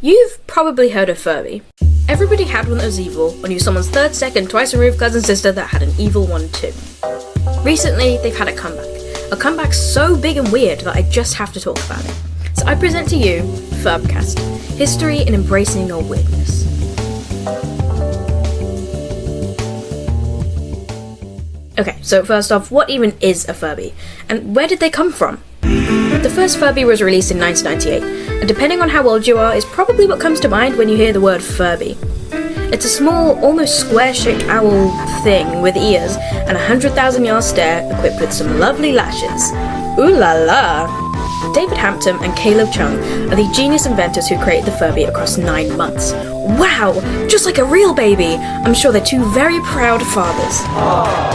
You've probably heard of Furby. Everybody had one that was evil, or knew someone's third, second, twice removed cousin sister that had an evil one too. Recently, they've had a comeback. A comeback so big and weird that I just have to talk about it. So I present to you FURBCAST, History in Embracing Your Weirdness. Okay, so first off, what even is a Furby? And where did they come from? The first Furby was released in 1998, and depending on how old you are, is probably what comes to mind when you hear the word Furby. It's a small, almost square-shaped owl thing with ears and a 100,000-yard stare equipped with some lovely lashes. Ooh la la! David Hampton and Caleb Chung are the genius inventors who created the Furby across 9 months. Wow! Just like a real baby! I'm sure they're two very proud fathers.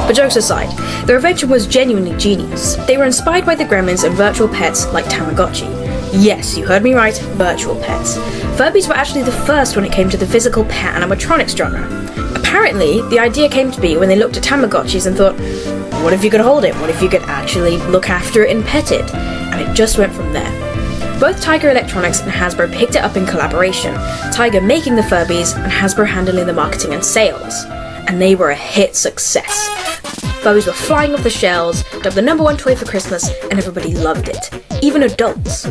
But jokes aside, their invention was genuinely genius. They were inspired by the gremlins and virtual pets like Tamagotchi. Yes, you heard me right, virtual pets. Furbies were actually the first when it came to the physical pet animatronics genre. Apparently, the idea came to be when they looked at Tamagotchis and thought, what if you could hold it? What if you could actually look after it and pet it? And it just went from there. Both Tiger Electronics and Hasbro picked it up in collaboration, Tiger making the Furbies and Hasbro handling the marketing and sales. And they were a hit success. Furbies were flying off the shelves, dubbed the #1 toy for Christmas, and everybody loved it, even adults.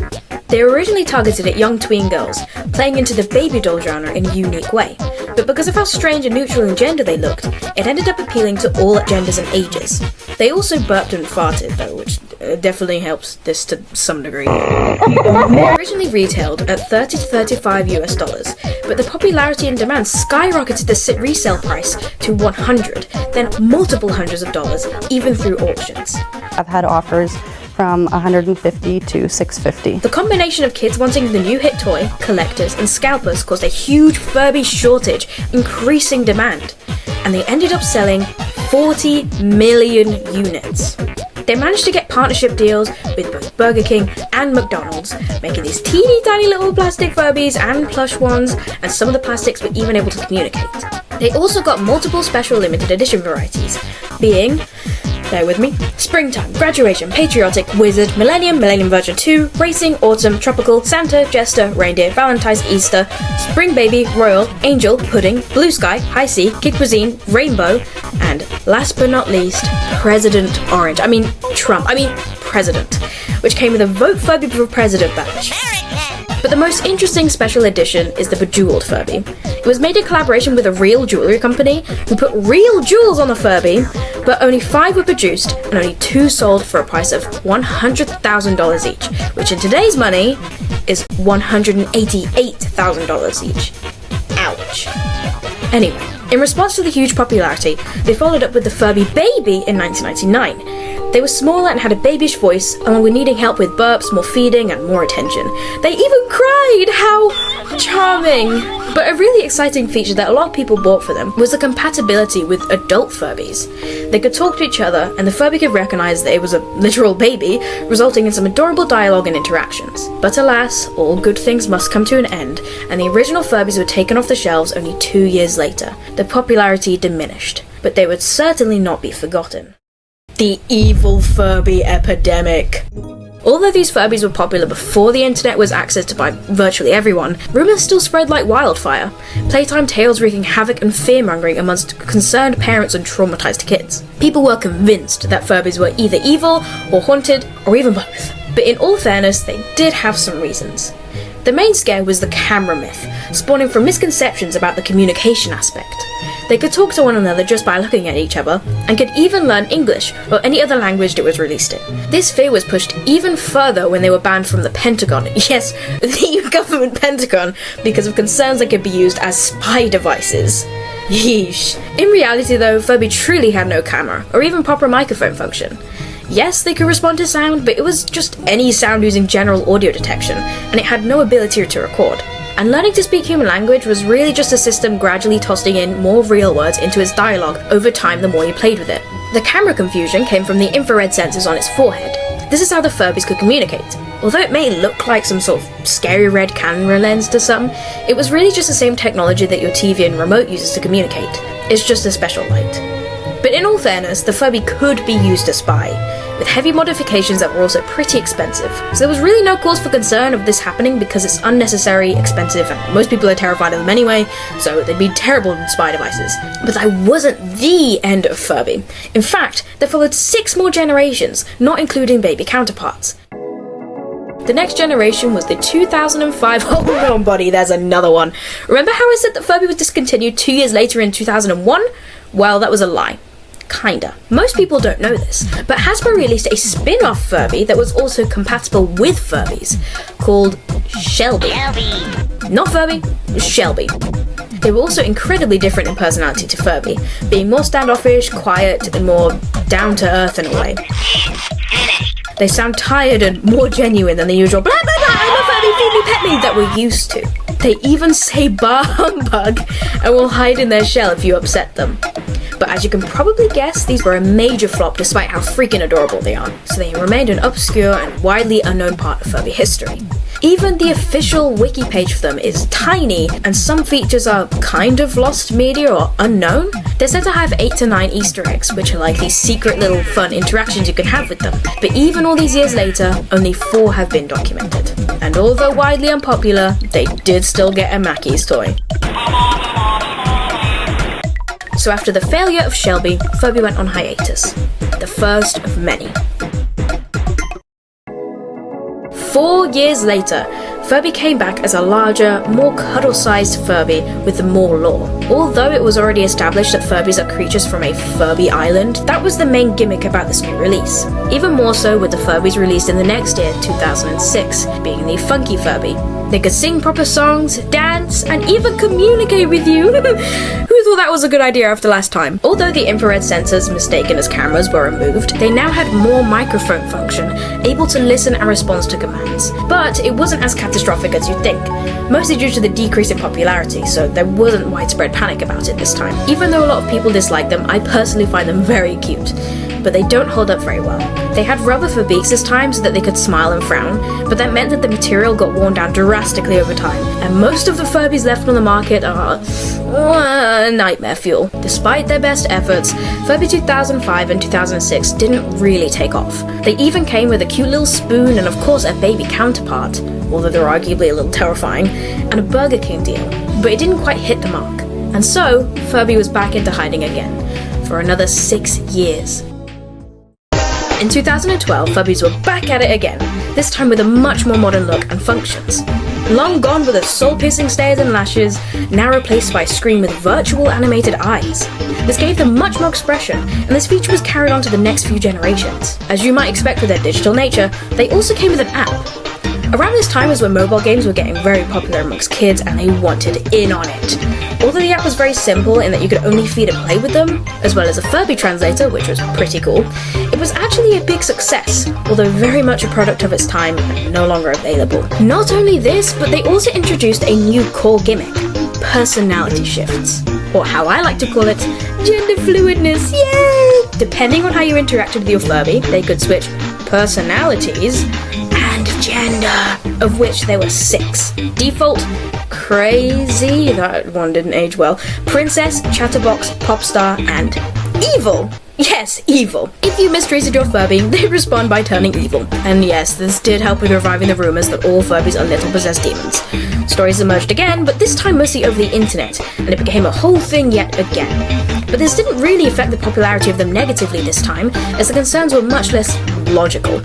They were originally targeted at young tween girls, playing into the baby doll genre in a unique way, but because of how strange and neutral in gender they looked, it ended up appealing to all genders and ages. They also burped and farted though, which definitely helps this to some degree. Originally retailed at $30 to $35 US, but the popularity and demand skyrocketed the resale price to $100, then multiple hundreds of dollars, even through auctions. I've had offers from $150 to $650. The combination of kids wanting the new hit toy, collectors, and scalpers caused a huge Furby shortage, increasing demand, and they ended up selling 40 million units. They managed to get partnership deals with both Burger King and McDonald's, making these teeny tiny little plastic Furbies and plush ones, and some of the plastics were even able to communicate. They also got multiple special limited edition varieties, being, bear with me, Springtime, Graduation, Patriotic, Wizard, Millennium, Millennium Version 2, Racing, Autumn, Tropical, Santa, Jester, Reindeer, Valentine's, Easter, Spring Baby, Royal, Angel, Pudding, Blue Sky, High C, Kid Cuisine, Rainbow, and last but not least, President President, which came with a Vote Furby for President badge. But the most interesting special edition is the Bejeweled Furby. It was made in collaboration with a real jewellery company who put real jewels on the Furby, but only 5 were produced and only 2 sold for a price of $100,000 each, which in today's money is $188,000 each. Ouch. Anyway, in response to the huge popularity, they followed up with the Furby Baby in 1999. They were smaller and had a babyish voice, along with needing help with burps, more feeding, and more attention. They even cried! How charming! But a really exciting feature that a lot of people bought for them was the compatibility with adult Furbies. They could talk to each other, and the Furby could recognise that it was a literal baby, resulting in some adorable dialogue and interactions. But alas, all good things must come to an end, and the original Furbies were taken off the shelves only 2 years later. The popularity diminished, but they would certainly not be forgotten. The evil Furby epidemic. Although these Furbies were popular before the internet was accessed by virtually everyone, rumours still spread like wildfire. Playtime tales wreaking havoc and fear-mongering amongst concerned parents and traumatised kids. People were convinced that Furbies were either evil or haunted, or even both. But in all fairness, they did have some reasons. The main scare was the camera myth, spawning from misconceptions about the communication aspect. They could talk to one another just by looking at each other, and could even learn English or any other language it was released in. This fear was pushed even further when they were banned from the Pentagon, yes, the government Pentagon, because of concerns they could be used as spy devices. Yeesh. In reality though, Furby truly had no camera, or even proper microphone function. Yes, they could respond to sound, but it was just any sound using general audio detection, and it had no ability to record. And learning to speak human language was really just a system gradually tossing in more real words into its dialogue over time the more you played with it. The camera confusion came from the infrared sensors on its forehead. This is how the Furbies could communicate. Although it may look like some sort of scary red camera lens to some, it was really just the same technology that your TV and remote uses to communicate. It's just a special light. But in all fairness, the Furby could be used to spy, with heavy modifications that were also pretty expensive. So there was really no cause for concern of this happening because it's unnecessary, expensive, and most people are terrified of them anyway, so they'd be terrible spy devices. But that wasn't the end of Furby. In fact, there followed 6 more generations, not including baby counterparts. The next generation was the 2005, hold on buddy, there's another one. Remember how I said that Furby was discontinued 2 years later in 2001? Well, that was a lie. Kinda. Most people don't know this, but Hasbro released a spin-off Furby that was also compatible with Furbies, called Shelby. Not Furby, Shelby. They were also incredibly different in personality to Furby, being more standoffish, quiet, and more down-to-earth in a way. They sound tired and more genuine than the usual blah blah blah, I'm a Furby, feed me, pet me that we're used to. They even say bah humbug and will hide in their shell if you upset them. But as you can probably guess, these were a major flop despite how freaking adorable they are, so they remained an obscure and widely unknown part of Furby history. Even the official wiki page for them is tiny, and some features are kind of lost media or unknown. They're said to have 8 to 9 Easter eggs, which are like these secret little fun interactions you can have with them. But even all these years later, only 4 have been documented. And although widely unpopular, they did still get a Mackey's toy. So after the failure of Shelby, Furby went on hiatus. The first of many. 4 years later, Furby came back as a larger, more cuddle-sized Furby with more lore. Although it was already established that Furbies are creatures from a Furby island, that was the main gimmick about this new release. Even more so with the Furbies released in the next year, 2006, being the Funky Furby. They could sing proper songs, dance, and even communicate with you. Who thought that was a good idea after last time? Although the infrared sensors mistaken as cameras were removed, they now had more microphone function, able to listen and respond to commands. But it wasn't as catastrophic as you'd think, mostly due to the decrease in popularity, so there wasn't widespread panic about it this time. Even though a lot of people dislike them, I personally find them very cute, but they don't hold up very well. They had rubber for beaks this time so that they could smile and frown, but that meant that the material got worn down drastically over time, and most of the Furbies left on the market are nightmare fuel. Despite their best efforts, Furby 2005 and 2006 didn't really take off. They even came with a cute little spoon and of course a baby counterpart, although they're arguably a little terrifying, and a Burger King deal, but it didn't quite hit the mark. And so, Furby was back into hiding again, for another 6 years. In 2012, Furbies were back at it again, this time with a much more modern look and functions. Long gone were the soul-piercing stares and lashes, now replaced by a screen with virtual animated eyes. This gave them much more expression, and this feature was carried on to the next few generations. As you might expect with their digital nature, they also came with an app. Around this time was when mobile games were getting very popular amongst kids and they wanted in on it. Although the app was very simple in that you could only feed and play with them, as well as a Furby translator, which was pretty cool, it was actually a big success, although very much a product of its time and no longer available. Not only this, but they also introduced a new core gimmick, personality shifts. Or how I like to call it, gender fluidness, yay! Depending on how you interacted with your Furby, they could switch personalities and gender, of which there were 6. Default, crazy, that one didn't age well, princess, chatterbox, pop star, and evil. Yes, evil. If you mistreated your Furby, they'd respond by turning evil. And yes, this did help with reviving the rumours that all Furbies are little possessed demons. Stories emerged again, but this time mostly over the internet, and it became a whole thing yet again. But this didn't really affect the popularity of them negatively this time, as the concerns were much less logical.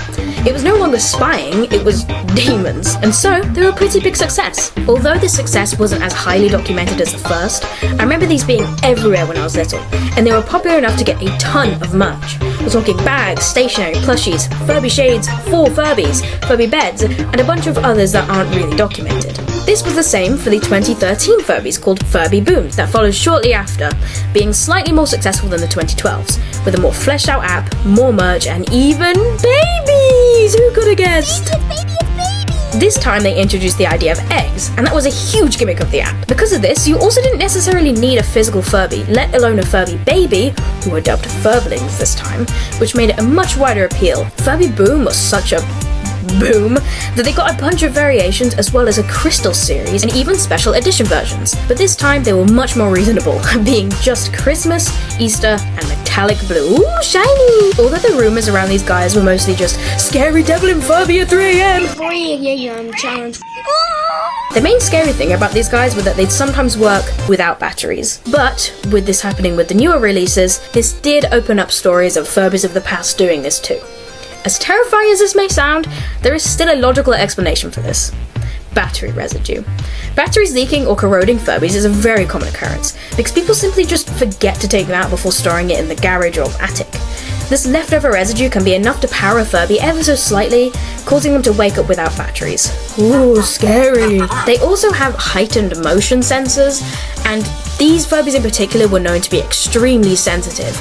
It was no longer spying, it was demons, and so they were a pretty big success. Although this success wasn't as highly documented as the first, I remember these being everywhere when I was little, and they were popular enough to get a ton of merch. We're talking bags, stationery, plushies, Furby shades, 4 Furbies, Furby beds, and a bunch of others that aren't really documented. This was the same for the 2013 Furbies called Furby Booms that followed shortly after, being slightly more successful than the 2012s, with a more fleshed out app, more merch, and even babies! Who could have guessed? This time they introduced the idea of eggs, and that was a huge gimmick of the app. Because of this, you also didn't necessarily need a physical Furby, let alone a Furby baby, who were dubbed Furblings this time, which made it a much wider appeal. Furby Boom was such a boom that they got a bunch of variations as well as a crystal series and even special edition versions. But this time they were much more reasonable, being just Christmas, Easter, and metallic metallic blue. Ooh, shiny! Although the rumors around these guys were mostly just scary devil in Furby at 3 a.m. 3 a.m. challenge. The main scary thing about these guys was that they'd sometimes work without batteries. But with this happening with the newer releases, this did open up stories of Furbies of the past doing this too. As terrifying as this may sound, there is still a logical explanation for this. Battery residue. Batteries leaking or corroding Furbies is a very common occurrence, because people simply just forget to take them out before storing it in the garage or attic. This leftover residue can be enough to power a Furby ever so slightly, causing them to wake up without batteries. Ooh, scary. They also have heightened motion sensors, and these Furbies in particular were known to be extremely sensitive.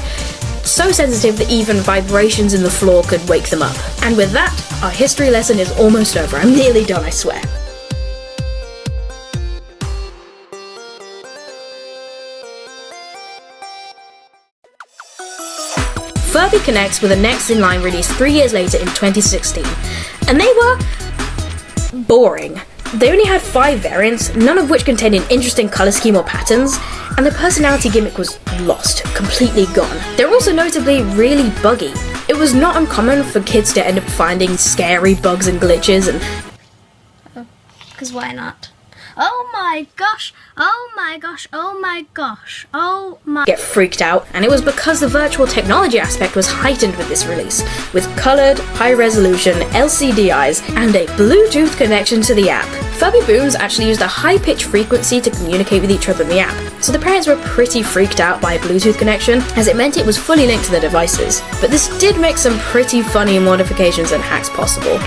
So sensitive that even vibrations in the floor could wake them up. And with that, our history lesson is almost over. I'm nearly done, I swear. Furby connects with the next in line release 3 years later in 2016, and they were boring. They only had 5 variants, none of which contained an interesting colour scheme or patterns, and the personality gimmick was lost, completely gone. They were also notably really buggy. It was not uncommon for kids to end up finding scary bugs and glitches and... Because why not? Oh my gosh, oh my gosh, oh my gosh, oh my... Get freaked out, and it was because the virtual technology aspect was heightened with this release, with coloured, high-resolution LCD eyes and a Bluetooth connection to the app. Furby Booms actually used a high-pitched frequency to communicate with each other in the app, so the parents were pretty freaked out by a Bluetooth connection, as it meant it was fully linked to the devices. But this did make some pretty funny modifications and hacks possible.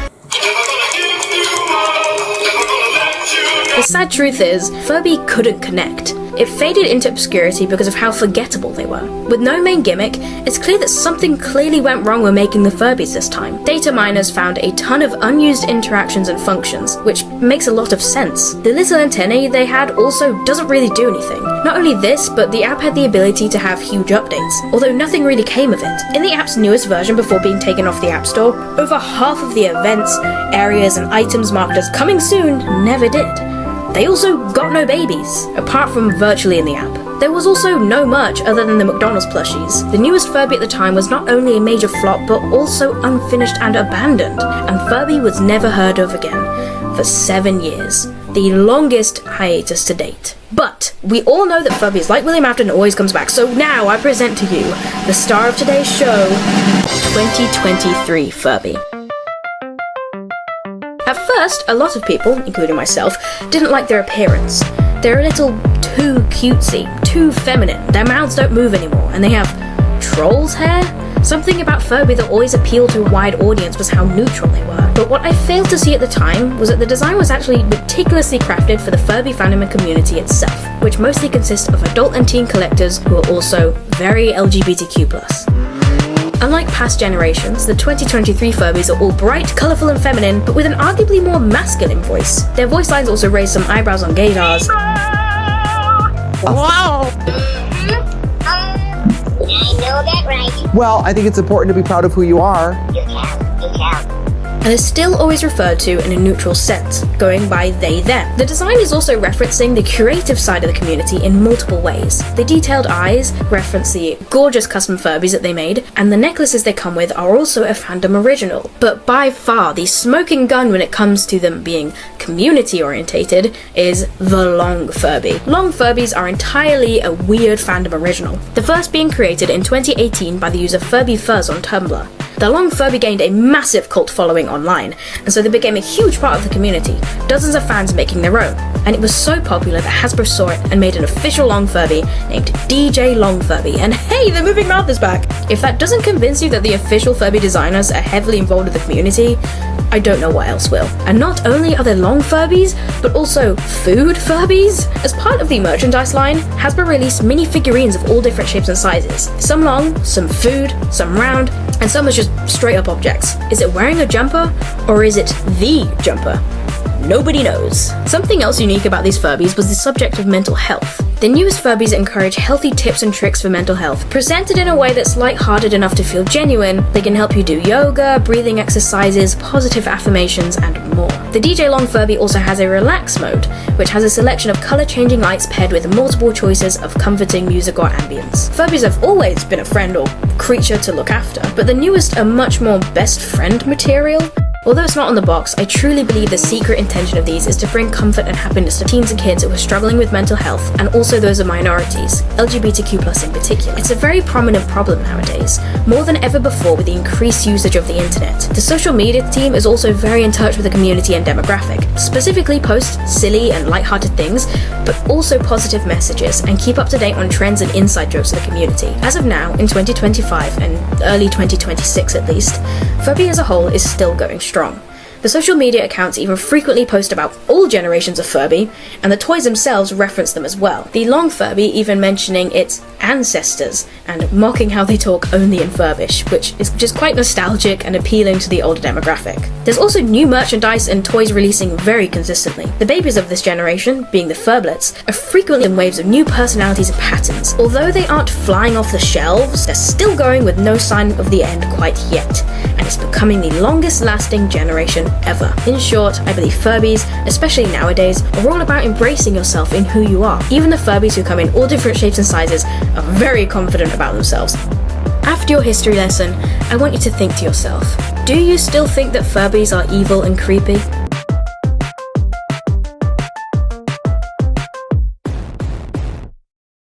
The sad truth is, Furby couldn't connect. It faded into obscurity because of how forgettable they were. With no main gimmick, it's clear that something clearly went wrong when making the Furbies this time. Data miners found a ton of unused interactions and functions, which makes a lot of sense. The little antennae they had also doesn't really do anything. Not only this, but the app had the ability to have huge updates, although nothing really came of it. In the app's newest version before being taken off the App Store, over half of the events, areas, and items marked as coming soon never did. They also got no babies, apart from virtually in the app. There was also no merch other than the McDonald's plushies. The newest Furby at the time was not only a major flop, but also unfinished and abandoned, and Furby was never heard of again for 7 years, the longest hiatus to date. But we all know that Furby is like William Afton and always comes back, so now I present to you the star of today's show, 2023 Furby. At first, a lot of people, including myself, didn't like their appearance. They're a little too cutesy, too feminine, their mouths don't move anymore, and they have troll's hair? Something about Furby that always appealed to a wide audience was how neutral they were. But what I failed to see at the time was that the design was actually meticulously crafted for the Furby fandom and community itself, which mostly consists of adult and teen collectors who are also very LGBTQ+. Unlike past generations, the 2023 Furbies are all bright, colourful and feminine, but with an arguably more masculine voice. Their voice lines also raise some eyebrows on gaydars. Wow! I know that right. Well, I think it's important to be proud of who you are. You can. And is still always referred to in a neutral sense, going by they, them. The design is also referencing the creative side of the community in multiple ways. The detailed eyes reference the gorgeous custom Furbies that they made, and the necklaces they come with are also a fandom original. But by far, the smoking gun when it comes to them being community orientated is the Long Furby. Long Furbies are entirely a weird fandom original, the first being created in 2018 by the user Furby Fuzz on Tumblr. The Long Furby gained a massive cult following online, and so they became a huge part of the community, dozens of fans making their own. And it was so popular that Hasbro saw it and made an official Long Furby named DJ Long Furby, and hey, the moving mouth is back! If that doesn't convince you that the official Furby designers are heavily involved with the community, I don't know what else will. And not only are there Long Furbies, but also Food Furbies? As part of the merchandise line, Hasbro released mini figurines of all different shapes and sizes. Some long, some food, some round, and some as just straight up objects. Is it wearing a jumper, or is it the jumper? Nobody knows. Something else unique about these Furbies was the subject of mental health. The newest Furbies encourage healthy tips and tricks for mental health, presented in a way that's lighthearted enough to feel genuine. They can help you do yoga, breathing exercises, positive affirmations, and more. The DJ Long Furby also has a relax mode, which has a selection of color-changing lights paired with multiple choices of comforting music or ambience. Furbies have always been a friend or creature to look after, but the newest are much more best friend material. Although it's not on the box, I truly believe the secret intention of these is to bring comfort and happiness to teens and kids who are struggling with mental health, and also those of minorities, LGBTQ+ in particular. It's a very prominent problem nowadays, more than ever before with the increased usage of the internet. The social media team is also very in touch with the community and demographic, specifically post silly and lighthearted things, but also positive messages, and keep up to date on trends and inside jokes of the community. As of now, in 2025, and early 2026 at least, Furby as a whole is still going strong. The social media accounts even frequently post about all generations of Furby, and the toys themselves reference them as well. The Long Furby even mentioning its ancestors and mocking how they talk only in Furbish, which is just quite nostalgic and appealing to the older demographic. There's also new merchandise and toys releasing very consistently. The babies of this generation, being the Furblets, are frequently in waves of new personalities and patterns. Although they aren't flying off the shelves, they're still going with no sign of the end quite yet, and it's becoming the longest lasting generation ever. In short, I believe Furbies, especially nowadays, are all about embracing yourself in who you are. Even the Furbies who come in all different shapes and sizes are very confident about themselves. After your history lesson, I want you to think to yourself, do you still think that Furbies are evil and creepy?